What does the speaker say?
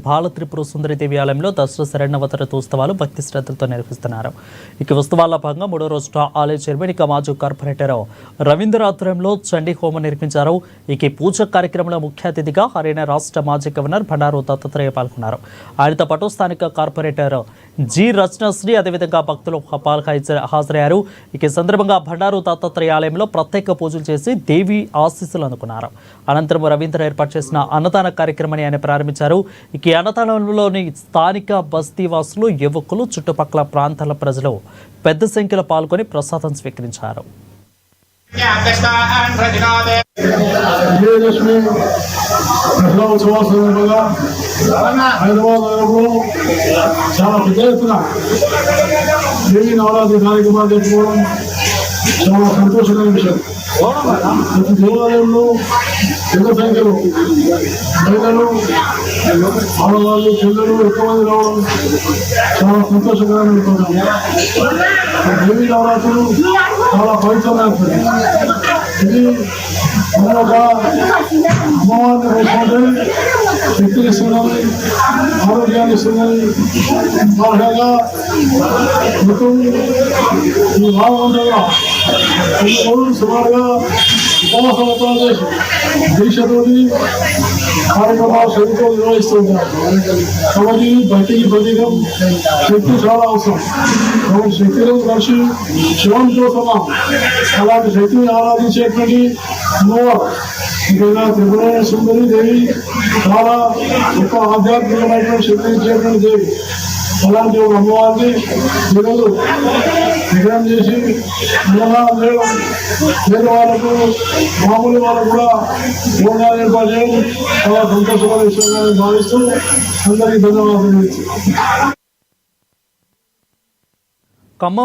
బాల త్రిపుర సుందరిదేవి ఆలయంలో దసరా శరణవతర ఉత్సవాలు భక్తి శ్రద్ధలతో నిర్వహిస్తున్నారు. ఇక ఉత్సవాల భాగంగా 3వ రోజు ఆలయ చైర్మన్ ఇక మాజీ కార్పొరేటర్ రవీంద్ర ఆధ్వర్యంలో చండీ హోమం నిర్వహించారు. ఇక పూజ కార్యక్రమంలో ముఖ్య అతిథిగా హర్యానా రాష్ట్ర మాజీ గవర్నర్ బండారు దత్తాత్రేయ పాల్గొన్నారు. ఆయనతో పాటు స్థానిక కార్పొరేటర్ జి రచనశ్రీ అదేవిధంగా భక్తులు హాజరయ్యారు. ఇక సందర్భంగా బండారు దత్తాత్రేయ ఆలయంలో ప్రత్యేక పూజలు చేసి దేవి ఆశీస్సులు అందుకున్నారు. అనంతరం రవీంద్ర ఏర్పాటు చేసిన అన్నదాన కార్యక్రమాన్ని ఆయన ప్రారంభించారు. ఇక అన్నదానంలోని స్థానిక బస్తీవాసులు, యువకులు, చుట్టుపక్కల ప్రాంతాల ప్రజలు పెద్ద సంఖ్యలో పాల్గొని ప్రసాదం స్వీకరించారు. హైదరాబాద్ నగరంలో చాలా పెద్ద ఎత్తున దేవీ నవరాత్రి కార్యక్రమాలు జరుపుకోవడం చాలా సంతోషకరమైన విషయం. ప్రతి దేవాలయంలో పెద్ద సంఖ్యలో మహిళలు, ఆడవాళ్ళు, పిల్లలు ఎక్కువ మంది రావడం చాలా సంతోషకరమైన విషయం. దేవీ నవరాత్రులు చాలా పవిత్రమైనది. ఇది ఒక అమ్మవారిని వేసుకుంటే శక్తిని ఇస్తున్నది, ఆరోగ్యాన్ని ఇస్తున్నది. బాగా మొత్తం ఈ భాగవంతంగా ఈ రోజులు సుమారుగా ఉపవాస వ్రతాలు చేసి దీక్షతోటి కార్యక్రమాలు శక్తితో నిర్వహిస్తుంటారు. కాబట్టి భక్తికి ప్రతీకం శక్తి చాలా అవసరం. కాబట్టి శక్తిలో కలిసి శివునితో సమానం. అలాంటి శక్తిని ఆరాధించేటువంటి అమ్మవారు ఇంకా త్రిపుర సుందరి దేవి చాలా గొప్ప ఆధ్యాత్మికమైనటువంటి శక్తిని ఇచ్చేటువంటి దేవి. అలాంటి ఒక అమ్మవారిని ఈరోజు విగ్రహం చేసి పేదవాళ్ళకు, మామూలు వాళ్ళకు కూడా భోజనాలు ఏర్పాటు చేయడం చాలా సంతోషమైన విషయంగా భావిస్తూ అందరికీ ధన్యవాదాలు.